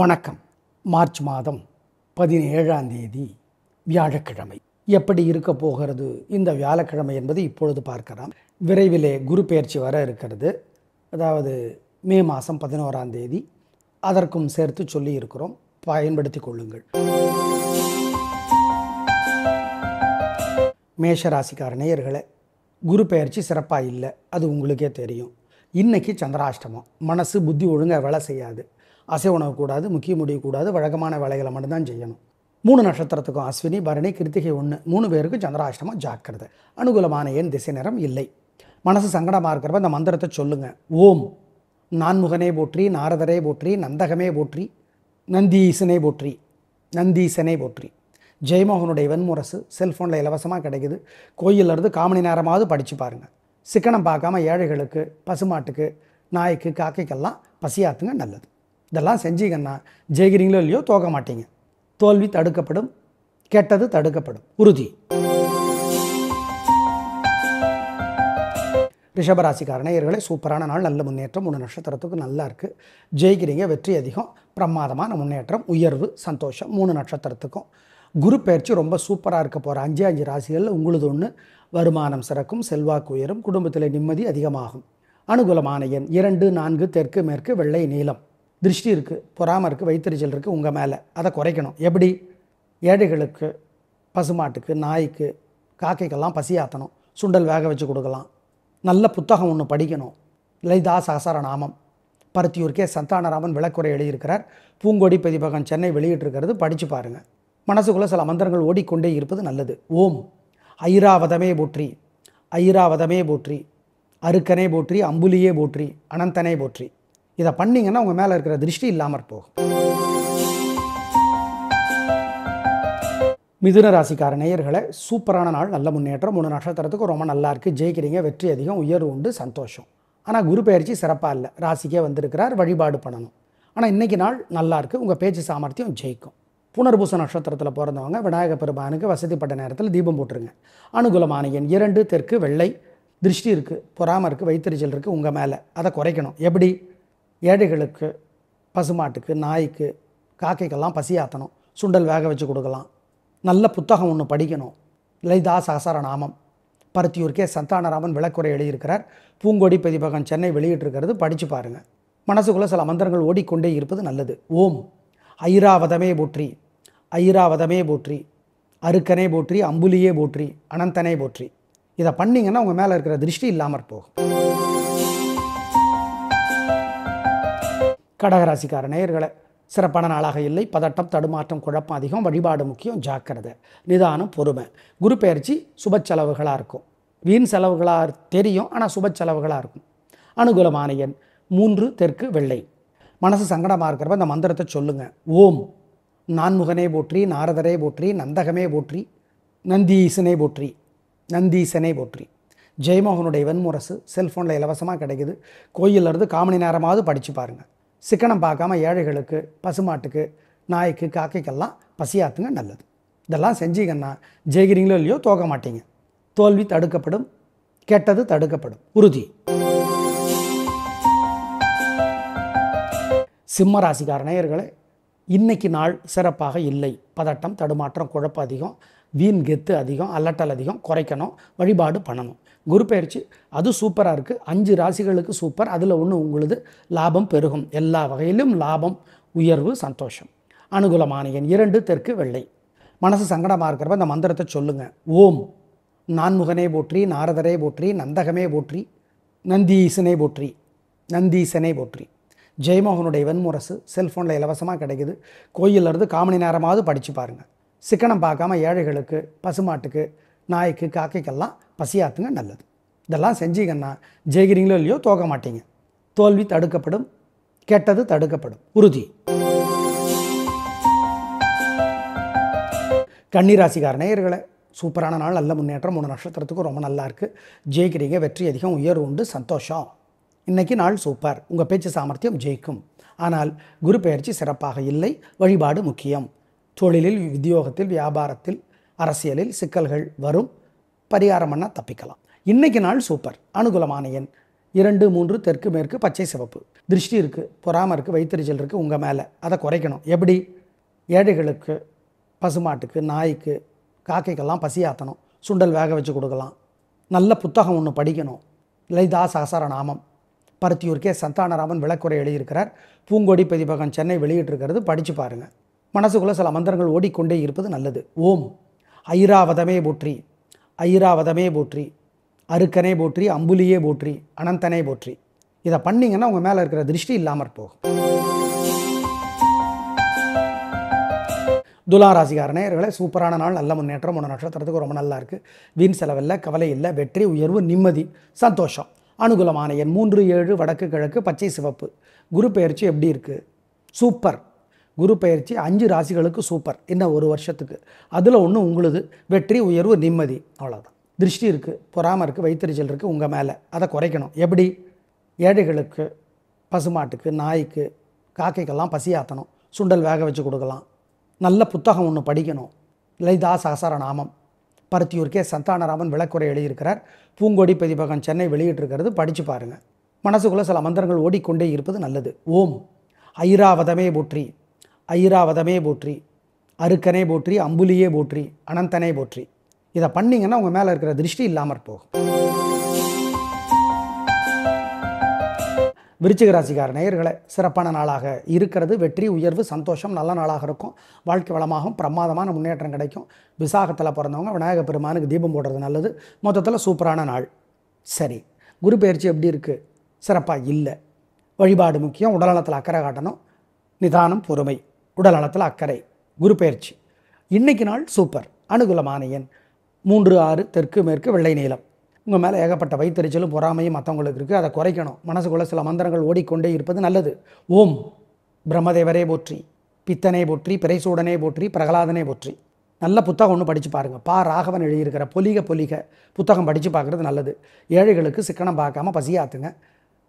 வணக்கம். மார்ச் மாதம் 17ஆம் தேதி வியாழக்கிழமை. எப்படி இருக்க போகிறது இந்த வியாழக்கிழமை என்பது இப்பொழுது பார்க்கலாம். விரைவிலே குரு பெயர்ச்சி வர இருக்கிறது. அதாவது மே மாதம் 11ஆம் தேதி. அதற்கும் சேர்த்து சொல்லி இருக்கிறோம், பயன்படுத்தி கொள்ளுங்கள். மேஷராசிக்கார நேயர்களே, குரு பெயர்ச்சி சிறப்பாக இல்லை, அது உங்களுக்கே தெரியும். இன்றைக்கி சந்திராஷ்டமம். மனசு புத்தி ஒழுங்காக வேலை செய்யாது. அசை உணவு கூடாது, முக்கிய முடிவு கூடாது, வழக்கமான வேலைகளை மட்டும்தான் செய்யணும். 3 நட்சத்திரத்துக்கும் அஸ்வினி, பரணி, கிருத்திகை 1 3 பேருக்கும் சந்திராஷ்டமம். ஜாக்கிரதை. அனுகூலமான எண் திசை நேரம் இல்லை. மனசு சங்கடமாக இருக்கிறப்ப இந்த மந்திரத்தை சொல்லுங்கள். ஓம் நான்முகனே போற்றி, நாரதரே போற்றி, நந்தகமே போற்றி, நந்தீசனே போற்றி, நந்தீசனே போற்றி. ஜெயமோகனுடைய வெண்முரசு செல்ஃபோனில் இலவசமாக கிடைக்குது. கோயிலிருந்து 1/4 மணி நேரமாவது படித்து பாருங்கள். சிக்கனம் பார்க்காம ஏழைகளுக்கு, பசுமாட்டுக்கு, நாய்க்கு, காக்கைக்கெல்லாம் பசியாத்துங்க, நல்லது. இதெல்லாம் செஞ்சீங்கன்னா ஜெயிக்கிறீங்களோ இல்லையோ தோக்க மாட்டீங்க. தோல்வி தடுக்கப்படும், கெட்டது தடுக்கப்படும், உறுதி. ரிஷபராசிக்கார நேயர்களே, சூப்பரான நாள், நல்ல முன்னேற்றம். 3 நட்சத்திரத்துக்கு நல்லா இருக்குது. ஜெயிக்கிறீங்க, வெற்றி அதிகம், பிரமாதமான முன்னேற்றம், உயர்வு, சந்தோஷம். 3 நட்சத்திரத்துக்கும் குரு பயிற்சி ரொம்ப சூப்பராக இருக்க போகிற 5 ராசிகளில் உங்களுது ஒன்று. வருமானம் சிறக்கும், செல்வாக்கு உயரும், குடும்பத்தில் நிம்மதி அதிகமாகும். அனுகூலமான எண் 2, 4, தெற்கு மேற்கு, வெள்ளை, நீலம். திருஷ்டி இருக்குது, பொறாமல் இருக்குது, வைத்தறிச்சல் இருக்குது உங்கள் மேலே. அதை குறைக்கணும். எப்படி? ஏழைகளுக்கு, பசுமாட்டுக்கு, நாய்க்கு, காக்கைக்கெல்லாம் பசியாற்றணும். சுண்டல் வேக வச்சு கொடுக்கலாம். நல்ல புத்தகம் ஒன்று படிக்கணும். லலிதா சகசரநாமம். பருத்தியூர்க்கே சந்தானராமன் விளக்குறை எழுதியிருக்கிறார். பூங்கொடி பதிப்பகம் சென்னை வெளியிட்டிருக்கிறது, படித்து பாருங்கள். மனசுக்குள்ளே சில மந்திரங்கள் ஓடிக்கொண்டே இருப்பது நல்லது. ஓம் ஐராவதமே போற்றி, ஐராவதமே போற்றி, அருக்கனே போற்றி, அம்புலியே போற்றி, அனந்தனே போற்றி. இதை பண்ணிங்கன்னா உங்கள் மேலே இருக்கிற திருஷ்டி இல்லாமல் போகும். மிதுன ராசிக்கார நேயர்களே, சூப்பரான நாள், நல்ல முன்னேற்றம். 3 நட்சத்திரத்துக்கு ரொம்ப நல்லா இருக்குது. ஜெயிக்கிறீங்க, வெற்றி அதிகம், உயர்வு உண்டு, சந்தோஷம். ஆனால் குரு பயிற்சி சிறப்பாக இல்லை. ராசிக்கே வந்திருக்கிறார், வழிபாடு பண்ணணும். ஆனால் இன்றைக்கி நாள் நல்லா இருக்குது. உங்கள் பேச்சு சாமர்த்தியம் ஜெயிக்கும். புனர்பூச நட்சத்திரத்தில் பிறந்தவங்க விநாயக பெருமானுக்கு வசதிப்பட்ட நேரத்தில் தீபம் போட்டுருங்க. அனுகூலமான எண் 2, தெற்கு, வெள்ளை. திருஷ்டி இருக்குது, பொறாமல் இருக்குது, வைத்தறிச்சல் இருக்குது உங்கள் மேலே. அதை குறைக்கணும். எப்படி? ஏழைகளுக்கு, பசுமாட்டுக்கு, நாய்க்கு, காக்கைக்கெல்லாம் பசியாற்றணும். சுண்டல் வேக வச்சு கொடுக்கலாம். நல்ல புத்தகம் ஒன்று படிக்கணும். லலிதா சகசரநாமம். பருத்தியூர்க்கே சந்தானராமன் விளக்குறை எழுதியிருக்கிறார். பூங்கொடி பதிப்பகம் சென்னை வெளியிட்டிருக்கிறது, படித்து பாருங்கள். மனசுக்குள்ளே சில மந்திரங்கள் ஓடிக்கொண்டே இருப்பது நல்லது. ஓம் ஐராவதமே போற்றி, ஐராவதமே போற்றி, அருக்கனே போற்றி, அம்புலியே போற்றி, அனந்தனே போற்றி. இதை பண்ணிங்கன்னா உங்கள் மேலே இருக்கிற திருஷ்டி இல்லாமல் போகும். கடகராசிக்கார நேயர்களே, சிறப்பான நாளாக இல்லை. பதட்டம், தடுமாற்றம், குழப்பம் அதிகம். வழிபாடு முக்கியம், ஜாக்கிரதை. நிதானம், பொறுமை. குரு பெயர்ச்சி சுப செலவுகளாக இருக்கும். வீண் செலவுகளாக தெரியும், ஆனால் சுப செலவுகளாக இருக்கும். அனுகூலமான எண் 3, தெற்கு, வெள்ளை. மனசு சங்கடமாக இருக்கிறப்ப இந்த மந்திரத்தை சொல்லுங்கள். ஓம் நான்முகனே போற்றி, நாரதரே போற்றி, நந்தகமே போற்றி, நந்தீசனே போற்றி, நந்தீசனே போற்றி. ஜெயமோகனுடைய வெண்முரசு செல்ஃபோனில் இலவசமாக கிடைக்குது. கோயிலிருந்து 1/4 மணி நேரமாவது படித்து பாருங்கள். சிக்கனம் பார்க்காம ஏழைகளுக்கு, பசுமாட்டுக்கு, நாய்க்கு, காக்கைக்கெல்லாம் பசியாத்துங்க, நல்லது. இதெல்லாம் செஞ்சீங்கன்னா ஜெயிக்கிறீங்களோ இல்லையோ தோக்க மாட்டீங்க. தோல்வி தடுக்கப்படும், கெட்டது தடுக்கப்படும், உறுதி. சிம்ம ராசிக்கார நேயர்களே, இன்னைக்கு நாள் சிறப்பாக இல்லை. பதட்டம், தடுமாற்றம், குழப்பம் அதிகம். வீண் கெத்து அதிகம், அல்லட்டல் அதிகம். குறைக்கணும், வழிபாடு பண்ணணும். குரு பயிற்சி அது சூப்பராக இருக்குது. 5 ராசிகளுக்கு சூப்பர். அதில் ஒன்று உங்களது. லாபம் பெருகும், எல்லா வகையிலும் லாபம், உயர்வு, சந்தோஷம். அனுகூலமான எண் 2, தெற்கு, வெள்ளை. மனசு சங்கடமாக இருக்கிறப்ப இந்த மந்திரத்தை சொல்லுங்கள். ஓம் நான்முகனே போற்றி, நாரதரே போற்றி, நந்தகமே போற்றி, நந்தீசனே போற்றி, நந்தீசனே போற்றி. ஜெயமோகனுடைய வெண்முரசு செல்ஃபோனில் இலவசமாக கிடைக்குது. கோயிலிருந்து 1/4 மணி நேரமாவது படித்து பாருங்கள். சிக்கனம் பார்க்காம ஏழைகளுக்கு, பசுமாட்டுக்கு, நாய்க்கு, காக்கைக்கெல்லாம் பசியாத்துங்க, நல்லது. இதெல்லாம் செஞ்சீங்கன்னா ஜெயிக்கிறீங்களோ இல்லையோ தோக்க மாட்டீங்க. தோல்வி தடுக்கப்படும், கெட்டது தடுக்கப்படும், உறுதி. கன்னிராசிக்கார நேயர்களே, சூப்பரான நாள், நல்ல முன்னேற்றம். 3 நட்சத்திரத்துக்கும் ரொம்ப நல்லா இருக்குது. ஜெயிக்கிறீங்க, வெற்றி அதிகம், உயர்வு உண்டு, சந்தோஷம். இன்றைக்கி நாள் சூப்பர். உங்கள் பேச்சு சாமர்த்தியம் ஜெயிக்கும். ஆனால் குரு பெயர்ச்சி சிறப்பாக இல்லை. வழிபாடு முக்கியம். தொழிலில், உத்தியோகத்தில், வியாபாரத்தில், அரசியலில் சிக்கல்கள் வரும். பரிகாரம் பண்ணால் தப்பிக்கலாம். இன்றைக்கி நாள் சூப்பர். அனுகூலமான எண் 2, 3, தெற்கு மேற்கு, பச்சை சிவப்பு. திருஷ்டி இருக்குது, பொறாமை இருக்குது, வைத்தறிச்சல் இருக்குது உங்கள் மேலே. அதை குறைக்கணும். எப்படி? ஏழைகளுக்கு, பசுமாட்டுக்கு, நாய்க்கு, காக்கைக்கெல்லாம் பசியாற்றணும். சுண்டல் வேக வச்சு கொடுக்கலாம். நல்ல புத்தகம் ஒன்று படிக்கணும். லலிதா சகசரநாமம் பருத்தியூர்க்கே சந்தானராமன் விளக்குரை எழுதியிருக்கிறார். பூங்கொடி பதிப்பகம் சென்னை வெளியிட்டிருக்கிறது. படித்து பாருங்கள். மனசுக்குள்ளே சில மந்திரங்கள் ஓடிக்கொண்டே இருப்பது நல்லது. ஓம் ஐராவதமே போற்றி, ஐராவதமே போற்றி, அருக்கனே போற்றி, அம்புலியே போற்றி, அனந்தனே போற்றி. இதை பண்ணிங்கன்னா உங்கள் மேலே இருக்கிற திருஷ்டி இல்லாமற் போகும். துளாராசிக்கார நேயர்களே, சூப்பரான நாள், நல்ல முன்னேற்றம். 3 நட்சத்திரத்துக்கு ரொம்ப நல்லா இருக்குது. வீண் செலவில்லை, கவலை இல்லை, வெற்றி, உயர்வு, நிம்மதி, சந்தோஷம். அனுகூலமான எண் 3, 7, வடக்கு கிழக்கு, பச்சை சிவப்பு. குரு பெயர்ச்சி எப்படி இருக்குது? சூப்பர். குரு பெயர்ச்சி 5 ராசிகளுக்கு சூப்பர். இன்னும் 1 வருஷத்துக்கு. அதில் ஒன்று உங்களுது. வெற்றி, உயர்வு, நிம்மதி, அவ்வளோதான். திருஷ்டி இருக்குது, பொறாமை இருக்குது, வைத்தறிச்சல் இருக்குது உங்கள் மேலே. அதை குறைக்கணும். எப்படி? ஏழைகளுக்கு, பசுமாட்டுக்கு, நாய்க்கு, காக்கைக்கெல்லாம் பசியாற்றணும். சுண்டல் வேக வச்சு கொடுக்கலாம். நல்ல புத்தகம் ஒன்று படிக்கணும். லலிதா சகசரநாமம் பருத்தியூர்க்கே சந்தானராமன் விளக்குரை எழுதியிருக்கிறார். பூங்கொடி பதிப்பகம் சென்னை வெளியிட்டிருக்கிறது. படித்து பாருங்கள். மனசுக்குள்ளே சில மந்திரங்கள் ஓடிக்கொண்டே இருப்பது நல்லது. ஓம் ஐராவதமே போற்றி, ஐராவதமே போற்றி, அருக்கனே போற்றி, அம்புலியே போற்றி, அனந்தனே போற்றி. இதை பண்ணிங்கன்னா உங்கள் மேலே இருக்கிற திருஷ்டி இல்லாமற் போகும். விருச்சிக ராசிக்கார நேயர்களே, சிறப்பான நாளாக இருக்கிறது. வெற்றி, உயர்வு, சந்தோஷம், நல்ல நாளாக இருக்கும். வாழ்க்கை வளமாகவும் பிரமாதமான முன்னேற்றம் கிடைக்கும். விசாகத்தில் பிறந்தவங்க விநாயகர் பெருமானுக்கு தீபம் போடுறது நல்லது. மொத்தத்தில் சூப்பரான நாள். சரி, குரு பெயர்ச்சி எப்படி இருக்குது? சிறப்பாக இல்லை. வழிபாடு முக்கியம். உடல்நலத்தில் அக்கறை காட்டணும். நிதானம், பொறுமை. உடல்நலத்தில் அக்கறை. குரு பெயர்ச்சி இன்னைக்கு நாள் சூப்பர். அனுகூலமான எண் 3, 6, தெற்கு மேற்கு, வெள்ளை நீலம். உங்கள் மேலே ஏகப்பட்ட வைத்தறிச்சலும் பொறாமையும் மற்றவங்களுக்கு இருக்குது. அதை குறைக்கணும். மனசுக்குள்ளே சில மந்திரங்கள் ஓடிக்கொண்டே இருப்பது நல்லது. ஓம் பிரம்மதேவரே போற்றி, பித்தனே போற்றி, பிறைசூடனே போற்றி, பிரகலாதனே போற்றி. நல்ல புத்தகம் ஒன்று படித்து பாருங்கள். பா ராகவன் எழுதியிருக்கிற பொலிக பொலிக புத்தகம் படித்து பார்க்குறது நல்லது. ஏழைகளுக்கு சிக்கனம் பார்க்காம பசியாத்துங்க.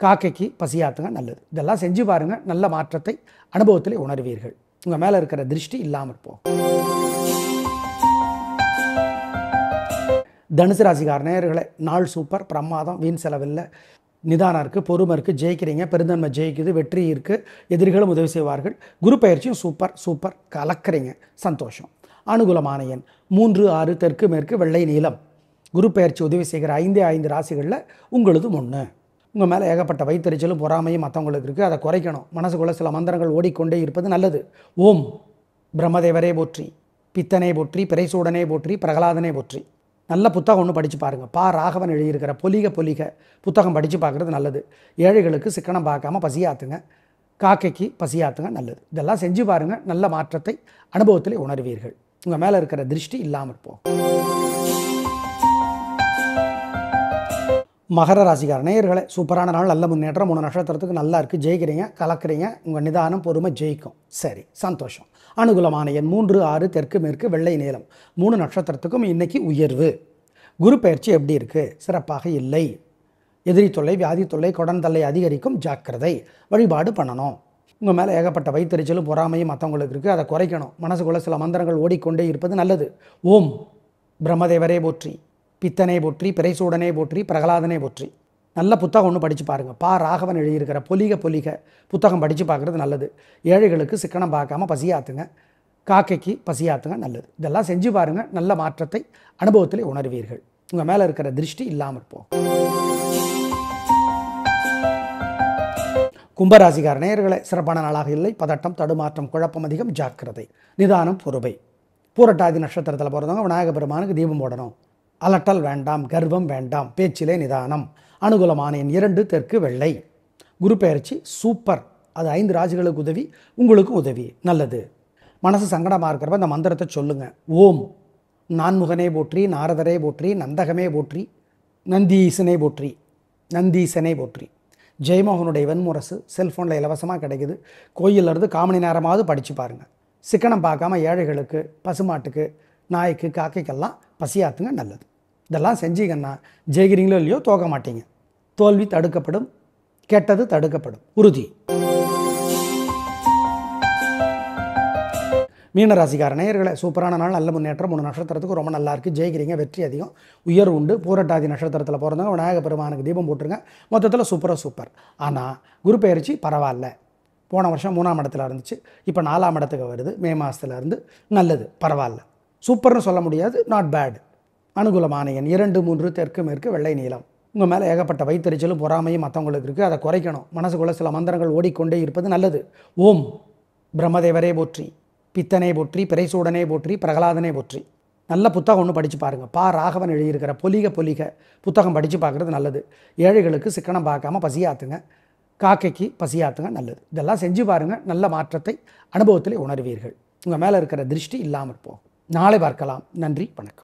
காக்கைக்கு பசியாத்துங்க, நல்லது. இதெல்லாம் செஞ்சு பாருங்கள். நல்ல மாற்றத்தை அனுபவத்திலே உணர்வீர்கள். உங்கள் மேலே இருக்கிற திருஷ்டி இல்லாமல் போகும். தனுசு ராசிக்கார நேயர்களே, நாள் சூப்பர், பிரமாதம். வீண் செலவில்லை, நிதானம் இருக்குது, பொறுமை இருக்குது, ஜெயிக்கிறீங்க. பெருந்தன்மை ஜெயிக்குது, வெற்றி இருக்குது, எதிரிகளும் உதவி செய்வார்கள். குரு பயிற்சியும் சூப்பர் சூப்பர், கலக்கிறீங்க, சந்தோஷம். அனுகூலமான எண் 3, 6, தெற்கு மேற்கு, வெள்ளை நீலம். குரு பயிற்சி உதவி செய்கிற 5 ராசிகளில் உங்களது 1. உங்கள் மேலே ஏகப்பட்ட வைத்தறிச்சலும் பொறாமையும் மற்றவங்களுக்கு இருக்குது. அதை குறைக்கணும். மனசுக்குள்ளே சில மந்திரங்கள் ஓடிக்கொண்டே இருப்பது நல்லது. ஓம் பிரம்மதேவரே போற்றி, பித்தனே போற்றி, பிறைசூடனே போற்றி, பிரகலாதனே போற்றி. நல்ல புத்தகம் ஒன்று படித்து பாருங்கள். பா ராகவன் எழுதியிருக்கிற பொலிக பொலிக புத்தகம் படித்து பார்க்குறது நல்லது. ஏழைகளுக்கு சிக்கனம் பார்க்காம பசியாத்துங்க. காக்கைக்கு பசியாத்துங்க, நல்லது. இதெல்லாம் செஞ்சு பாருங்கள். நல்ல மாற்றத்தை அனுபவத்திலே உணர்வீர்கள். உங்கள் மேலே இருக்கிற திருஷ்டி இல்லாமல் போகும். மகர ராசிக்கார நேயர்களே, சூப்பரான நாள், நல்ல முன்னேற்றம். 3 நட்சத்திரத்துக்கு நல்லா இருக்குது. ஜெயிக்கிறீங்க, கலக்கிறீங்க. உங்கள் நிதானம், பொறுமை ஜெயிக்கும். சரி, சந்தோஷம். அனுகூலமான எண் 3, 6, தெற்கு மேற்கு, வெள்ளை நீலம். 3 நட்சத்திரத்துக்கும் இன்னைக்கு உயர்வு. குரு பயிற்சி எப்படி இருக்குது? சிறப்பாக இல்லை. எதிரி தொல்லை, வியாதி தொல்லை, கொடன் தொல்லை அதிகரிக்கும். ஜாக்கிரதை. வழிபாடு பண்ணணும். உங்கள் மேலே ஏகப்பட்ட வைத்தறிச்சலும் பொறாமையும் மற்றவங்களுக்கு இருக்குது. அதை குறைக்கணும். மனசுக்குள்ளே சில மந்திரங்கள் ஓடிக்கொண்டே இருப்பது நல்லது. ஓம் பிரம்மதேவரே போற்றி, பித்தனே போற்றி, பிறைசூடனே போற்றி, பிரகலாதனே போற்றி. நல்ல புத்தகம் ஒன்று படித்து பாருங்கள். பா ராகவன் எழுதியிருக்கிற பொலிக பொலிக புத்தகம் படித்து பார்க்குறது நல்லது. ஏழைகளுக்கு சிக்கனம் பார்க்காம பசியாத்துங்க. காக்கைக்கு பசியாத்துங்க, நல்லது. இதெல்லாம் செஞ்சு பாருங்கள். நல்ல மாற்றத்தை அனுபவத்திலே உணர்வீர்கள். உங்கள் மேலே இருக்கிற திருஷ்டி இல்லாமல் போகும். கும்பராசிக்கார நேயர்களே, சிறப்பான நாளாக இல்லை. பதட்டம், தடுமாற்றம், குழப்பம் அதிகம். ஜாக்கிரதை. நிதானம், பொறுமை. பூரட்டாதி நட்சத்திரத்தில் பிறந்தவங்க விநாயகர் பெருமானுக்கு தீபம் போடணும். அலட்டல் வேண்டாம், கர்வம் வேண்டாம், பேச்சிலே நிதானம். அனுகூலமான எண் 2, தெற்கு வெள்ளை. குரு பெயர்ச்சி சூப்பர். அது 5 ராசிகளுக்கு உதவி, உங்களுக்கும் உதவி, நல்லது. மனசு சங்கடமாக இருக்கிறப்ப இந்த மந்திரத்தை சொல்லுங்கள். ஓம் நான்முகனே போற்றி, நாரதரே போற்றி, நந்தகமே போற்றி, நந்தீசனே போற்றி, நந்தீசனே போற்றி. ஜெயமோகனுடைய வெண்முரசு செல்ஃபோனில் இலவசமாக கிடைக்குது. கோயிலிருந்து 1/4 மணி நேரமாவது படித்து பாருங்கள். சிக்கனம் பார்க்காம ஏழைகளுக்கு, பசுமாட்டுக்கு, நாய்க்கு, காக்கைக்கெல்லாம் பசியாத்துங்க, நல்லது. இதெல்லாம் செஞ்சீங்கன்னா ஜெயிக்கிறீங்களோ இல்லையோ தோக்க மாட்டீங்க. தோல்வி தடுக்கப்படும், கெட்டது தடுக்கப்படும், உறுதி. மீனராசிக்கார நேயர்களே சூப்பரான நாள், நல்ல முன்னேற்றம். 3 நட்சத்திரத்துக்கு ரொம்ப நல்லா இருக்குது. ஜெயிக்கிறீங்க, வெற்றி அதிகம், உயர்வு உண்டு. பூரட்டாதி நட்சத்திரத்தில் பிறந்தவங்க விநாயக பெருமானுக்கு தீபம் போட்டுருங்க. மொத்தத்தில் சூப்பர். ஆனால் குரு பெயர்ச்சி பரவாயில்ல. போன வருஷம் 3ஆம் இடத்துல இருந்துச்சு, இப்போ 4ஆம் இடத்துக்கு வருது. மே மாதத்துலேருந்து நல்லது, பரவாயில்ல. சூப்பர்னு சொல்ல முடியாது, நாட் பேட். அனுகூலமான எண் 2, 3, தெற்கு மேற்கு, வெள்ளை நீலம். உங்கள் மேலே ஏகப்பட்ட வைத்தறிச்சலும் பொறாமையும் மற்றவங்களுக்கு இருக்குது. அதை குறைக்கணும். மனசுக்குள்ளே சில மந்திரங்கள் ஓடிக்கொண்டே இருப்பது நல்லது. ஓம் பிரம்மதேவரே போற்றி, பித்தனே போற்றி, பிறைசூடனே போற்றி, பிரகலாதனே போற்றி. நல்ல புத்தகம் ஒன்று படித்து பாருங்கள். ராகவன் எழுதியிருக்கிற பொலிக புத்தகம் படித்து பார்க்குறது நல்லது. ஏழைகளுக்கு சிக்கனம் பார்க்காம பசியாத்துங்க, காக்கைக்கு பசியாத்துங்க, நல்லது. இதெல்லாம் செஞ்சு பாருங்கள், நல்ல மாற்றத்தை அனுபவத்திலே உணர்வீர்கள். உங்கள் மேலே இருக்கிற திருஷ்டி இல்லாமல் போகும். நாளை பார்க்கலாம். நன்றி, வணக்கம்.